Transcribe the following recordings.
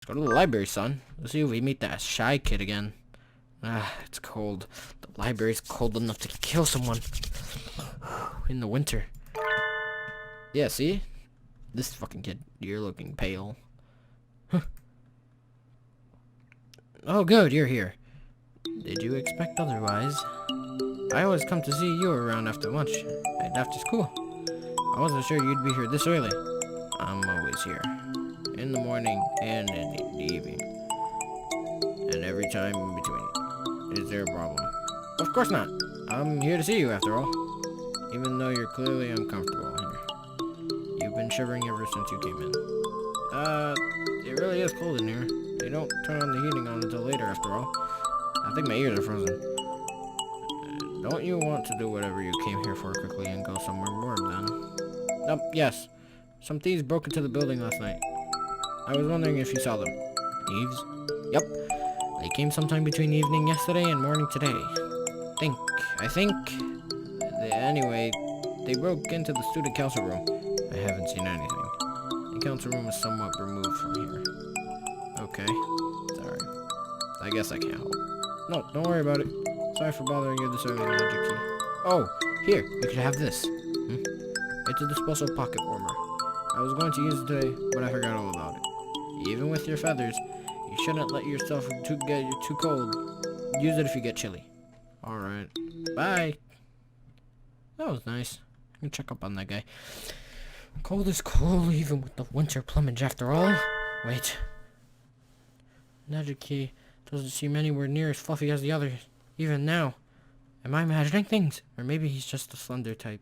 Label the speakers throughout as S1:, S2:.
S1: Let's go to the library, son. Let's see if we meet that shy kid again. Ah, it's cold. The library's cold enough to kill someone in the winter. Yeah, see? This fucking kid. You're looking pale. Huh. Oh, good, you're here. Did you expect otherwise? I always come to see you around after lunch and after school. I wasn't sure you'd be here this early. I'm always here. In the morning and in the evening. And every time in between. Is there a problem? Of course not. I'm here to see you after all. Even though you're clearly uncomfortable here. You've been shivering ever since you came in. It really is cold in here. They don't turn on the heating on until later after all. I think my ears are frozen. Don't you want to do whatever you came here for quickly and go somewhere warm then? Yes. Some thieves broke into the building last night. I was wondering if you saw them. Thieves? Yep. They came sometime between evening yesterday and morning today. I think... Anyway, they broke into the student council room. I haven't seen anything. The council room is somewhat removed from here. Okay. Sorry. I guess I can't help. No, don't worry about it. Sorry for bothering you this early, Magic Key. Oh, here, you could have this. It's a disposable pocket warmer. I was going to use it today, but I forgot all about it. Even with your feathers, you shouldn't let yourself get too cold. Use it if you get chilly. Alright. Bye. That was nice. I can check up on that guy. Cold is cold, even with the winter plumage after all. Wait. Magic Key doesn't seem anywhere near as fluffy as the others. Even now. Am I imagining things? Or maybe he's just a slender type.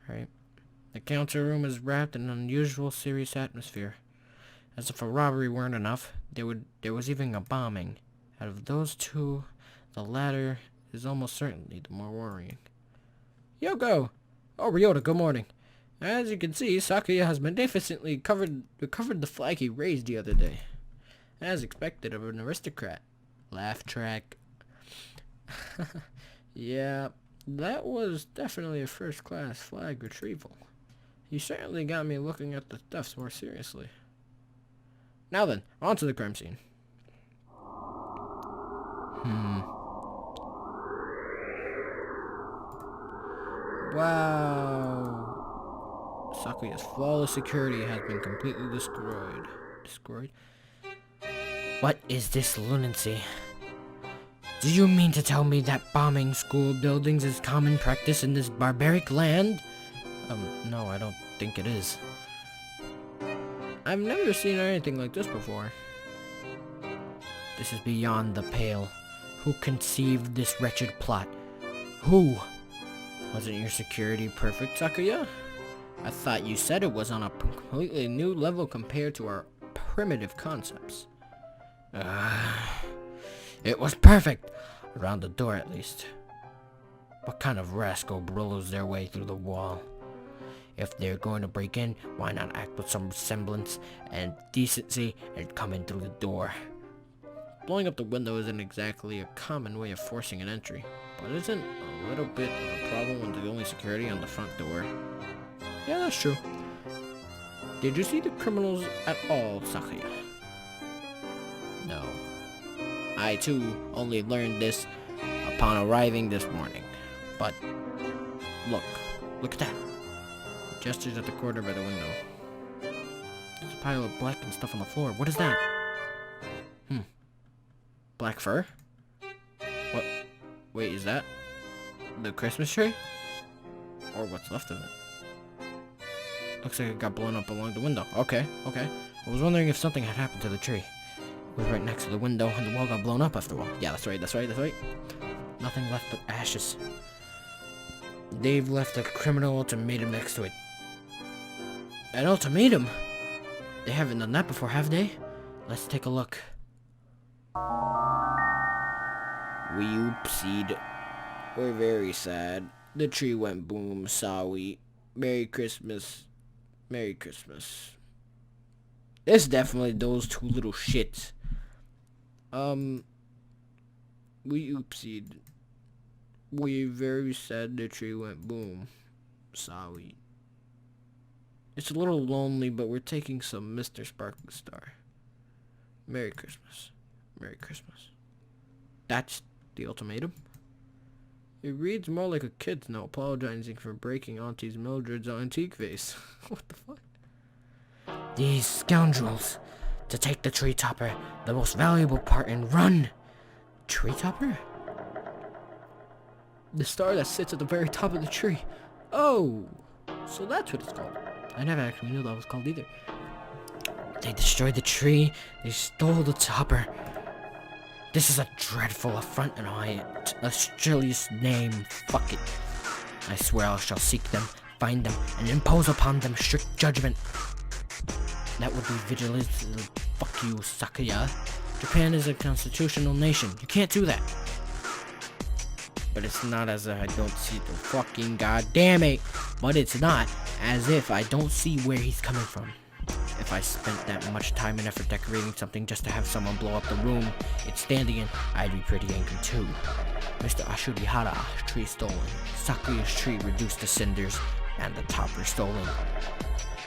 S1: Right. The council room is wrapped in an unusual serious atmosphere. As if a robbery weren't enough, there was even a bombing. Out of those two, the latter is almost certainly the more worrying. Yoko! Oh, Ryota, good morning. As you can see, Sakuya has magnificently recovered the flag he raised the other day. As expected of an aristocrat. Laugh track. Yeah, that was definitely a first-class flag retrieval. You certainly got me looking at the thefts more seriously. Now then, on to the crime scene. Wow. Sakuya's flawless security has been completely destroyed. Destroyed? What is this lunacy? Do you mean to tell me that bombing school buildings is common practice in this barbaric land? No, I don't think it is. I've never seen anything like this before. This is beyond the pale. Who conceived this wretched plot? Who? Wasn't your security perfect, Sakuya? I thought you said it was on a completely new level compared to our primitive concepts. It was perfect! Around the door, at least. What kind of rascal burrows their way through the wall? If they're going to break in, why not act with some semblance and decency and come in through the door? Blowing up the window isn't exactly a common way of forcing an entry, but isn't a little bit of a problem when the only security on the front door? Yeah, that's true. Did you see the criminals at all, Sakuya? No. I too only learned this upon arriving this morning. But look at that. He gestures at the corner by the window. There's a pile of black and stuff on the floor. What is that? Black fur? What? Wait, is that the Christmas tree? Or what's left of it? Looks like it got blown up along the window. Okay. I was wondering if something had happened to the tree. It was right next to the window and the wall got blown up after all. Yeah, that's right. Nothing left but ashes. They've left a criminal ultimatum next to it. An ultimatum? They haven't done that before, have they? Let's take a look. We oopsied. We're very sad. The tree went boom, sorry. Merry Christmas. Merry Christmas. It's definitely those two little shits. We oopsied. We're very sad the tree went boom. Sorry. It's a little lonely, but we're taking some Mr. Sparkling Star. Merry Christmas. Merry Christmas. That's the ultimatum. It reads more like a kid's note apologizing for breaking Auntie's Mildred's antique vase. What the fuck? These scoundrels, to take the tree topper, the most valuable part, and run. Tree topper? The star that sits at the very top of the tree. Oh, so that's what it's called. I never actually knew that was called either. They destroyed the tree. They stole the topper. This is a dreadful affront on my illustrious name. Fuck it. I swear I shall seek them, find them, and impose upon them strict judgment. That would be vigilance. Fuck you, Sakuya. Japan is a constitutional nation. You can't do that. But it's not as if I don't see the fucking goddamn it. But it's not as if I don't see where he's coming from. If I spent that much time and effort decorating something just to have someone blow up the room it's standing in, I'd be pretty angry too. Mr. Ashurihara, tree stolen. Sakuya's tree reduced to cinders, and the topper stolen.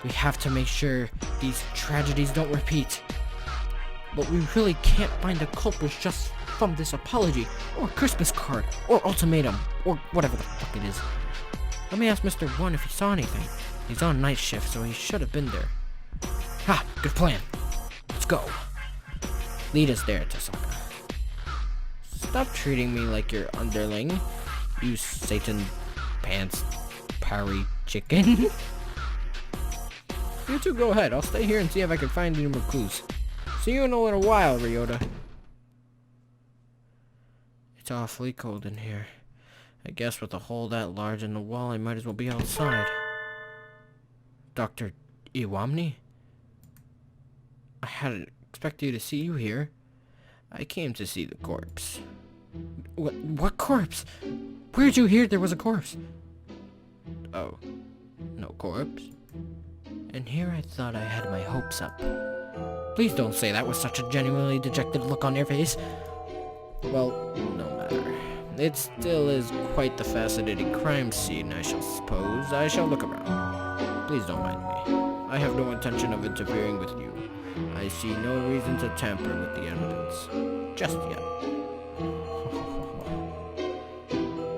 S1: We have to make sure these tragedies don't repeat. But we really can't find the culprits just from this apology, or Christmas card, or ultimatum, or whatever the fuck it is. Let me ask Mr. One if he saw anything. He's on night shift, so he should have been there. Ha! Good plan. Let's go. Lead us there, Tasaka. Stop treating me like your underling, you Satan pants parry chicken. You two go ahead. I'll stay here and see if I can find any more clues. See you in a little while, Ryota. It's awfully cold in here. I guess with a hole that large in the wall, I might as well be outside. Dr. Iwamni? I hadn't expected to see you here. I came to see the corpse. What corpse? Where'd you hear there was a corpse? Oh, no corpse? And here I thought I had my hopes up. Please don't say that with such a genuinely dejected look on your face. Well, no matter. It still is quite the fascinating crime scene, I shall suppose. I shall look around. Please don't mind me. I have no intention of interfering with you. I see no reason to tamper with the evidence. Just yet.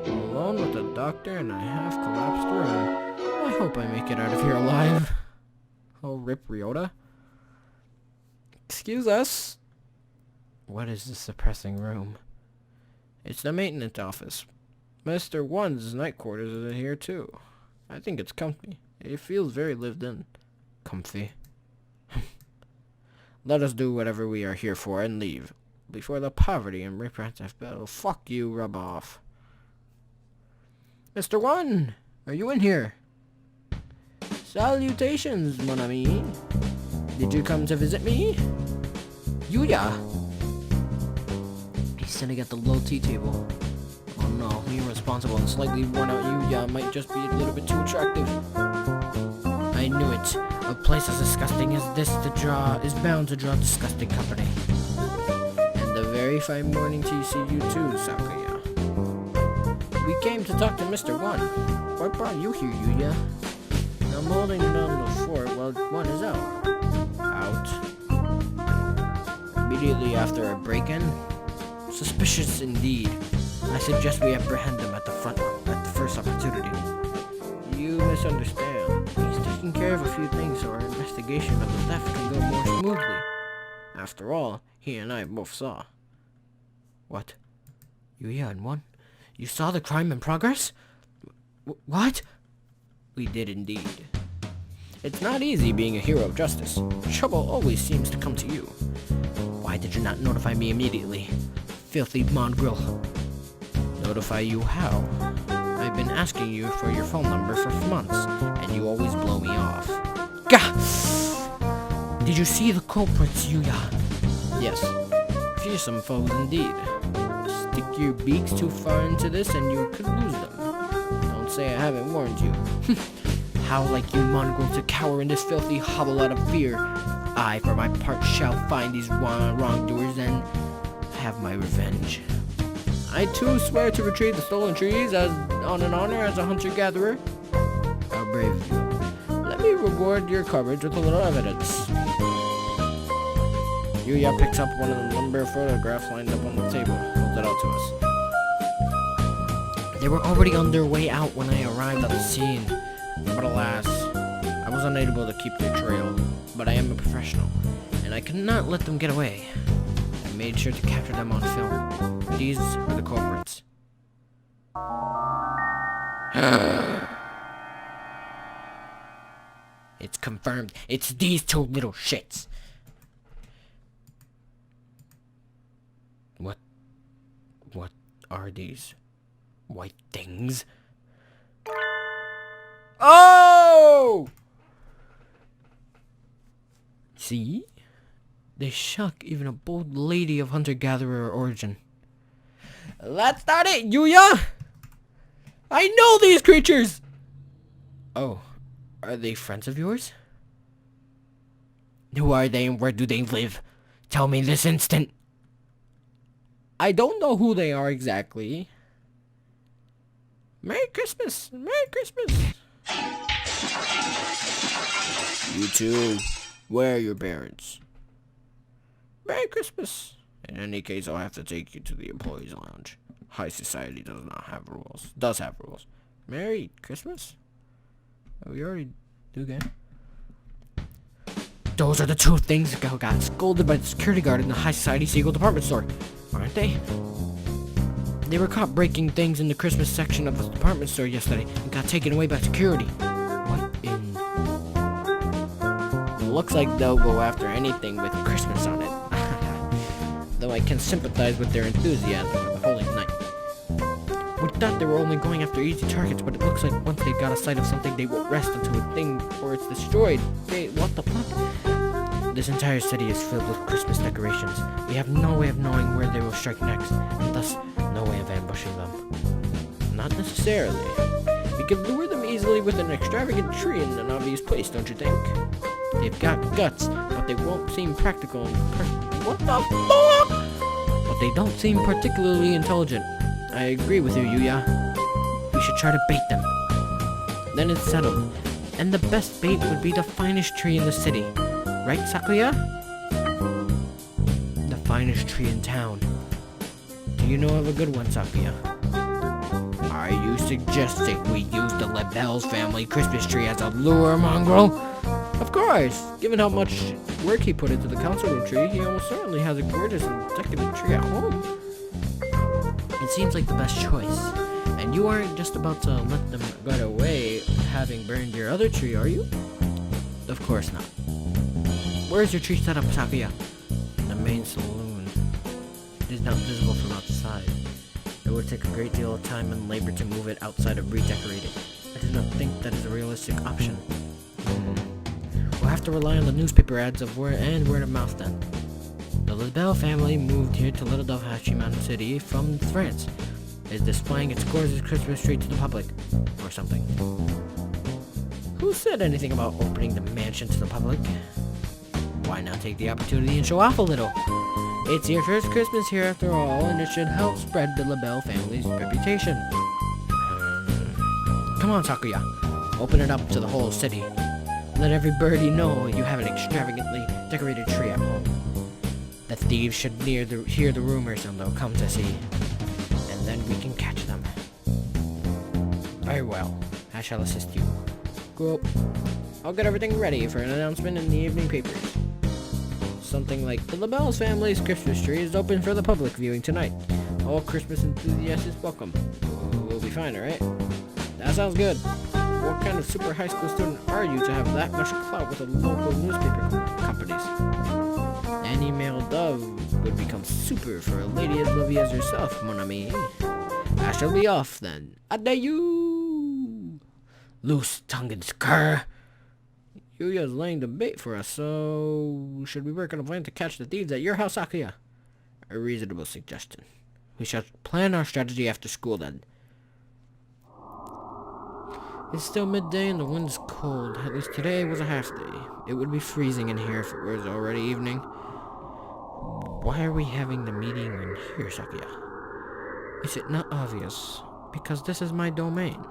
S1: Alone with the doctor in a half-collapsed room. I hope I make it out of here alive. Oh, rip Ryota. Excuse us. What is this depressing room? It's the maintenance office. Mr. One's night quarters is here too. I think it's comfy. It feels very lived in. Comfy. Let us do whatever we are here for and leave before the poverty and reproductive battle. Fuck you, rub off. Mr. One, are you in here? Salutations, mon ami. Did you come to visit me? Yuya! He's sitting at the low tea table. Oh no, the irresponsible and slightly worn out Yuya might just be a little bit too attractive. I knew it. A place as disgusting as this is bound to draw disgusting company. And a very fine morning to see you too, Sakuya. We came to talk to Mr. One. What brought you here, Yuya? I'm holding down the fort while One is out. Immediately after a break-in? Suspicious indeed. I suggest we apprehend him at the first opportunity. You misunderstand. He's taking care of a few things so our investigation of the theft can go more smoothly. After all, he and I both saw. What? Yuya and One? You saw the crime in progress? What? We did indeed. It's not easy being a hero of justice. Trouble always seems to come to you. Why did you not notify me immediately? Filthy mongrel. Notify you how? I've been asking you for your phone number for months, and you always blow me off. Gah! Did you see the culprits, Yuya? Yes. Fearsome foes indeed. Stick your beaks too far into this and you could lose them. Don't say I haven't warned you. How like you mongrel to cower in this filthy hovel out of fear. I, for my part, shall find these wrongdoers and have my revenge. I too swear to retrieve the stolen trees on an honor as a hunter-gatherer. How brave of you. Let me reward your courage with a little evidence. Yuya picks up one of the number of photographs lined up on the table, holds it out to us. They were already on their way out when I arrived at the scene, but alas, I was unable to keep their trail. But I am a professional, and I cannot let them get away. I made sure to capture them on film. These are the culprits. It's confirmed. It's these two little shits. What are these white things? Oh! See? They shock even a bold lady of hunter-gatherer origin. That's not it, Yuya! I know these creatures! Oh, are they friends of yours? Who are they and where do they live? Tell me this instant. I don't know who they are exactly. Merry Christmas! Merry Christmas! You two, where are your parents? Merry Christmas! In any case, I'll have to take you to the employees' lounge. High society does not have rules. Does have rules. Merry Christmas? Oh, we already do that. Those are the two things that got scolded by the security guard in the High Society Seagull department store, aren't they? They were caught breaking things in the Christmas section of the department store yesterday and got taken away by security. What in... It looks like they'll go after anything with Christmas on it. Though I can sympathize with their enthusiasm for the holy night. We thought they were only going after easy targets, but it looks like once they got a sight of something, they won't rest until a thing or it's destroyed. Hey, what the fuck? This entire city is filled with Christmas decorations. We have no way of knowing where they will strike next, and thus no way of ambushing them. Not necessarily. We could lure them easily with an extravagant tree in an obvious place, don't you think? They've got guts, but they won't seem practical and what the fuck? But they don't seem particularly intelligent. I agree with you, Yuya. We should try to bait them. Then it's settled. And the best bait would be the finest tree in the city. Right, Sakuya? The finest tree in town. Do you know of a good one, Sakuya? Are you suggesting we use the LaBelle's family Christmas tree as a lure, mongrel? Of course! Given how much work he put into the council room tree, he almost certainly has a gorgeous and decadent tree at home. It seems like the best choice. And you aren't just about to let them get away having burned your other tree, are you? Of course not. Where's your tree set up, Sakuya? In the main saloon. It is not visible from outside. It would take a great deal of time and labor to move it outside of redecorating. I do not think that is a realistic option. We'll have to rely on the newspaper ads and word of mouth then. The LaBelle family moved here to Little Dove Hachiman City from France. Is displaying its gorgeous Christmas tree to the public, or something. Who said anything about opening the mansion to the public? Why not take the opportunity and show off a little? It's your first Christmas here after all, and it should help spread the LaBelle family's reputation. Come on, Sakuya. Open it up to the whole city. Let every birdie know you have an extravagantly decorated tree at home. The thieves should hear the rumors and they'll come to see. And then we can catch them. Very well. I shall assist you. Cool. I'll get everything ready for an announcement in the evening papers. Something like, the LaBelle's family's Christmas tree is open for the public viewing tonight. All Christmas enthusiasts is welcome. We'll be fine, alright? That sounds good. What kind of super high school student are you to have that much clout with the local newspaper companies? Any male dove would become super for a lady as lovely as yourself, mon ami. I shall be off then. Adieu! Loose-tongued cur! Yuya's laying the bait for us, so... should we work on a plan to catch the thieves at your house, Sakuya? A reasonable suggestion. We shall plan our strategy after school then. It's still midday and the wind's cold. At least today was a half day. It would be freezing in here if it was already evening. Why are we having the meeting in here, Sakuya? Is it not obvious? Because this is my domain.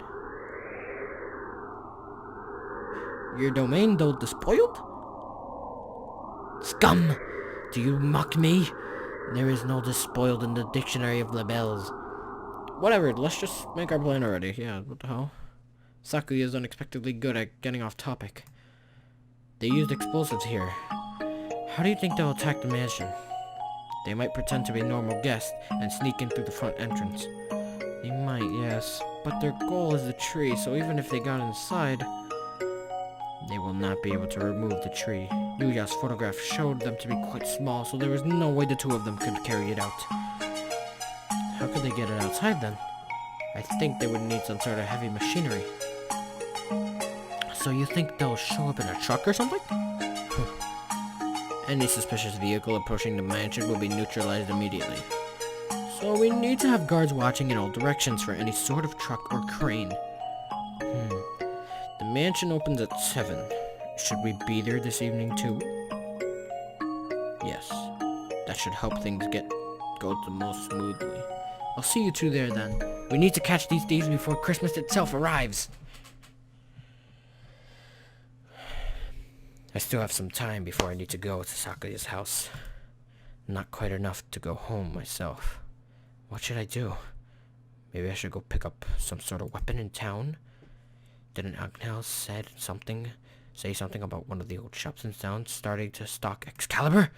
S1: Your domain, though despoiled? Scum! Do you mock me? There is no despoiled in the dictionary of labels. Whatever, let's just make our plan already. Yeah, what the hell? Sakuya is unexpectedly good at getting off topic. They used explosives here. How do you think they'll attack the mansion? They might pretend to be normal guests and sneak in through the front entrance. They might, yes, but their goal is the tree, so even if they got inside, they will not be able to remove the tree. Yuya's photograph showed them to be quite small, so there was no way the two of them could carry it out. How could they get it outside then? I think they would need some sort of heavy machinery. So you think they'll show up in a truck or something? Any suspicious vehicle approaching the mansion will be neutralized immediately. So we need to have guards watching in all directions for any sort of truck or crane. The mansion opens at 7. Should we be there this evening too? Yes. That should help things go the most smoothly. I'll see you two there then. We need to catch these thieves before Christmas itself arrives. I still have some time before I need to go to Sakuya's house. Not quite enough to go home myself. What should I do? Maybe I should go pick up some sort of weapon in town? Didn't Agnel say something about one of the old shops in town starting to stock Excalibur?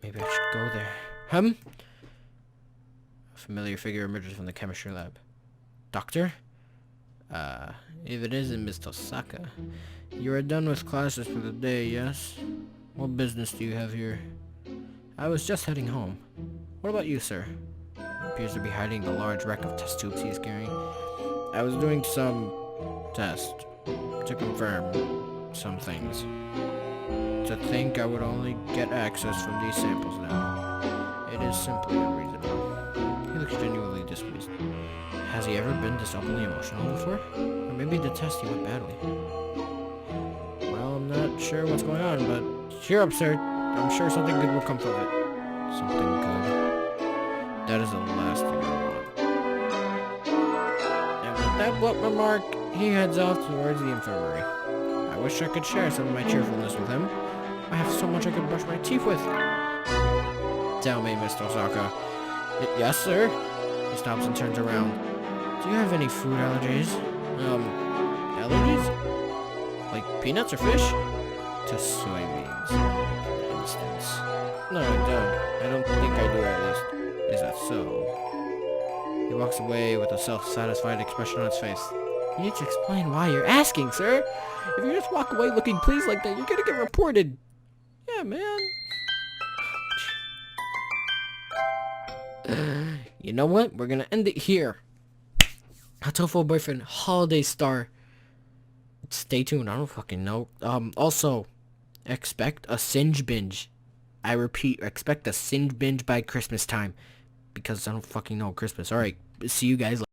S1: Maybe I should go there. A familiar figure emerges from the chemistry lab. Doctor? If it isn't Miss Tosaka. You are done with classes for the day, yes? What business do you have here? I was just heading home. What about you, sir? He appears to be hiding the large rack of test tubes he is carrying. I was doing some test to confirm some things. To think I would only get access from these samples now. It is simply unreasonable. He looks genuinely displeased. Has he ever been this openly emotional before? Or maybe the test he went badly. Well, I'm not sure what's going on, but cheer up, sir. I'm sure something good will come from it. Something good? That is the last thing I want. And with that blunt remark, he heads off towards the infirmary. I wish I could share some of my cheerfulness with him. I have so much I could brush my teeth with. Tell me, Miss Tosaka. Yes, sir? He stops and turns around. Do you have any food allergies? Allergies? Like peanuts or fish? To soybeans, for instance. No, I don't. I don't think I do, at least. Is that so? He walks away with a self-satisfied expression on his face. You need to explain why you're asking, sir. If you just walk away looking pleased like that, you're gonna get reported. Yeah, man. You know what? We're gonna end it here. Hatoful boyfriend, holiday star. Stay tuned. I don't fucking know. Also, expect a Singe binge. I repeat, expect a Singe binge by Christmas time. Because I don't fucking know Christmas. Alright, see you guys later.